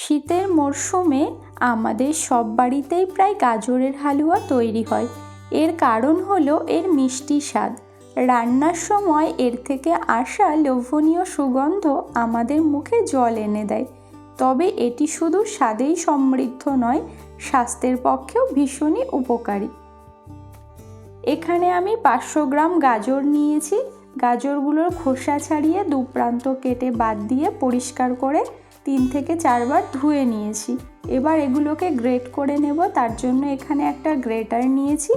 শীতের মরশুমে আমাদের সব বাড়িতেই প্রায় গাজরের হালুয়া তৈরি হয়। এর কারণ হলো এর মিষ্টি স্বাদ। রান্নার সময় এর থেকে আসা লোভনীয় সুগন্ধ আমাদের মুখে জল এনে দেয়। তবে এটি শুধু স্বাদেই সমৃদ্ধ নয়, স্বাস্থ্যের পক্ষেও ভীষণই উপকারী। এখানে আমি 500 গ্রাম গাজর নিয়েছি। গাজরগুলোর খোসা ছাড়িয়ে দু প্রান্ত কেটে বাদ দিয়ে পরিষ্কার করে 3 থেকে 4 বার ধুয়ে নিয়েছি। এবার এগুলোকে গ্রেট করে নেব। তার জন্য এখানে একটা গ্রেটার নিয়েছি।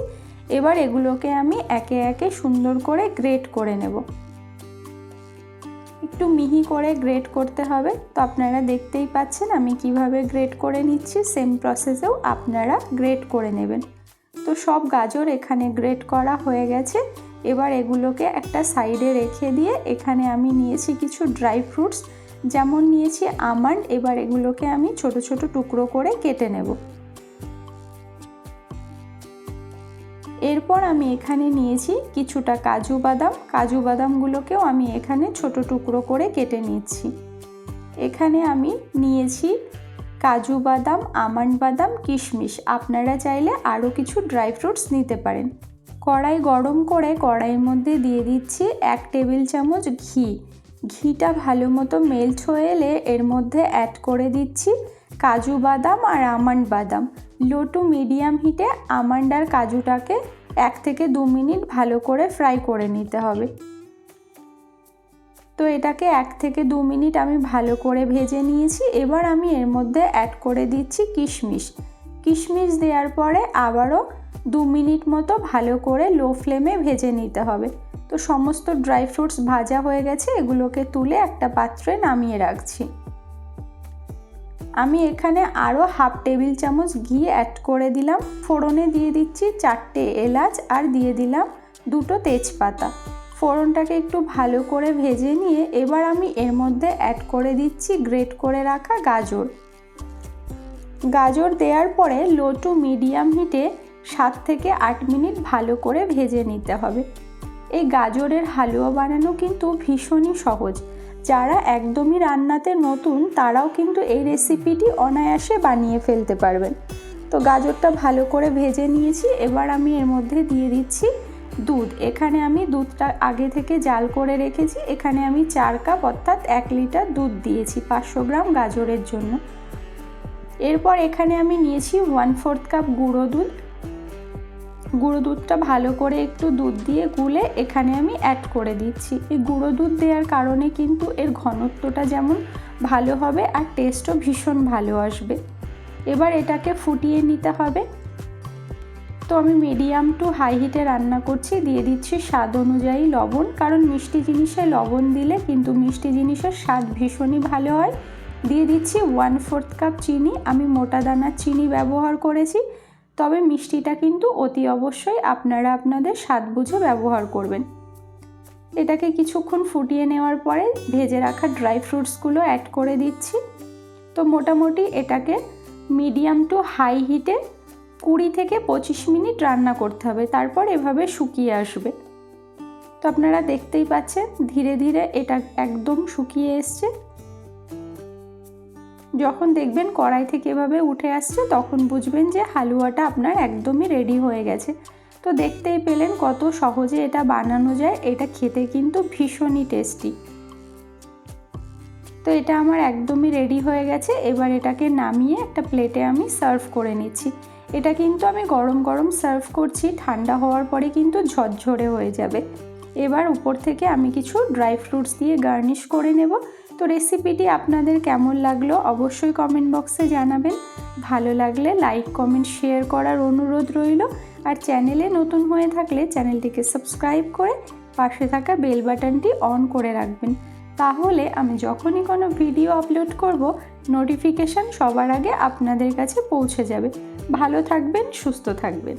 এবার এগুলোকে আমি একে একে সুন্দর করে গ্রেট করে নেব। একটু মিহি করে গ্রেট করতে হবে। তো আপনারা দেখতেই পাচ্ছেন আমি কিভাবে গ্রেট করে নিচ্ছি। সেম প্রসেসেও আপনারা গ্রেট করে নেবেন। তো সব গাজর এখানে গ্রেট করা হয়ে গেছে। এবার এগুলোকে একটা সাইডে রেখে দিয়ে এখানে আমি নিয়েছি কিছু ড্রাই ফ্রুটস, যেমন নিয়েছি আমন্ড। এবার এগুলোকে আমি ছোট ছোট টুকরো করে কেটে নেব। এরপর আমি এখানে নিয়েছি কিছুটা কাজু বাদাম। কাজু বাদামগুলোকেও আমি এখানে ছোট টুকরো করে কেটে নিচ্ছি। এখানে আমি নিয়েছি কাজু বাদাম, আমন্ড বাদাম, কিশমিশ। আপনারা চাইলে আরও কিছু ড্রাই ফ্রুটস নিতে পারেন। কড়াই গরম করে কড়াইয়ের মধ্যে দিয়ে দিচ্ছি 1 টেবিল চামচ ঘি। ঘিটা ভালো মতো মেল্ট হয়ে এলে এর মধ্যে অ্যাড করে দিচ্ছি কাজু বাদাম আর আমন্ড বাদাম। লো টু মিডিয়াম হিটে আমন্ড আর কাজুটাকে 1 থেকে 2 মিনিট ভালো করে ফ্রাই করে নিতে হবে। তো এটাকে 1 থেকে 2 মিনিট আমি ভালো করে ভেজে নিয়েছি। এবার আমি এর মধ্যে অ্যাড করে দিচ্ছি কিশমিশ। কিশমিশ দেওয়ার পরে আবারও 2 মিনিট মতো ভালো করে লো ফ্লেমে ভেজে নিতে হবে। তো সমস্ত ড্রাই ফ্রুটস ভাজা হয়ে গেছে। এগুলোকে তুলে একটা পাত্রে নামিয়ে রাখছি। আমি এখানে আরও 1/2 টেবিল চামচ ঘি অ্যাড করে দিলাম। ফোড়নে দিয়ে দিচ্ছি 4টে এলাচ আর দিয়ে দিলাম 2টো তেজপাতা। ফোড়নটাকে একটু ভালো করে ভেজে নিয়ে এবার আমি এর মধ্যে অ্যাড করে দিচ্ছি গ্রেট করে রাখা গাজর। গাজর দেওয়ার পরে লো টু মিডিয়াম হিটে 7 থেকে 8 মিনিট ভালো করে ভেজে নিতে হবে। এই গাজরের হালুয়া বানানো কিন্তু ভীষণই সহজ। যারা একদমই রান্নাতে নতুন তারাও কিন্তু এই রেসিপিটি অনায়াসে বানিয়ে ফেলতে পারবেন। তো গাজরটা ভালো করে ভেজে নিয়েছি। এবার আমি এর মধ্যে দিয়ে দিচ্ছি দুধ। এখানে আমি দুধটা আগে থেকে জাল করে রেখেছি। এখানে আমি 4 কাপ অর্থাৎ 1 লিটার দুধ দিয়েছি 500 গ্রাম গাজরের জন্য। এরপর এখানে আমি নিয়েছি 1/4 কাপ গুঁড়ো দুধ। গুঁড়ো দুধটা ভালো করে একটু দুধ দিয়ে গুলে এখানে আমি অ্যাড করে দিচ্ছি। এই গুঁড়ো দুধ দেওয়ার কারণে কিন্তু এর ঘনত্বটা যেমন ভালো হবে আর টেস্টও ভীষণ ভালো আসবে। এবার এটাকে ফুটিয়ে নিতে হবে। তো আমি মিডিয়াম টু হাই হিটে রান্না করছি। দিয়ে দিচ্ছি স্বাদ অনুযায়ী লবণ, কারণ মিষ্টি জিনিসে লবণ দিলে কিন্তু মিষ্টি জিনিসের স্বাদ ভীষণই ভালো হয়। দিয়ে দিচ্ছি 1/4 কাপ চিনি। আমি মোটা দানার চিনি ব্যবহার করেছি, তবে মিষ্টিটা কিন্তু অতি অবশ্যই আপনারা আপনাদের স্বাদ বুঝে ব্যবহার করবেন। এটাকে কিছুক্ষণ ফুটিয়ে নেওয়ার পরে ভেজে রাখা ড্রাই ফ্রুটসগুলো অ্যাড করে দিচ্ছি। তো মোটামুটি এটাকে মিডিয়াম টু হাই হিটে 20 থেকে 25 মিনিট রান্না করতে হবে। তারপর এভাবে শুকিয়ে আসবে। তো আপনারা দেখতেই পাচ্ছেন ধীরে ধীরে এটা একদম শুকিয়ে এসছে। যখন দেখবেন কড়াই থেকে এভাবে উঠে আসছে তখন বুঝবেন যে হালুয়াটা আপনার একদমই রেডি হয়ে গেছে। তো দেখতেই পেলেন কত সহজে এটা বানানো যায়। এটা খেতে কিন্তু ভীষণই টেস্টি। তো এটা আমার একদমই রেডি হয়ে গেছে। এবার এটাকে নামিয়ে একটা প্লেটে আমি সার্ভ করে নিচ্ছি। এটা কিন্তু আমি গরম গরম সার্ভ করছি, ঠান্ডা হওয়ার পরে কিন্তু ঝরঝরে হয়ে যাবে। এবার উপর থেকে আমি কিছু ড্রাই ফ্রুটস দিয়ে গার্নিশ করে নেব। তো রেসিপিটি আপনাদের কেমন লাগলো অবশ্যই কমেন্ট বক্সে জানাবেন। ভালো লাগলে লাইক, কমেন্ট, শেয়ার করার অনুরোধ রইল। আর চ্যানেলে নতুন হয়ে থাকলে চ্যানেলটিকে সাবস্ক্রাইব করে পাশে থাকা বেল বাটনটি অন করে রাখবেন। তাহলে আমি যখনই কোনো ভিডিও আপলোড করব নোটিফিকেশান সবার আগে আপনাদের কাছে পৌঁছে যাবে। ভালো থাকবেন, সুস্থ থাকবেন।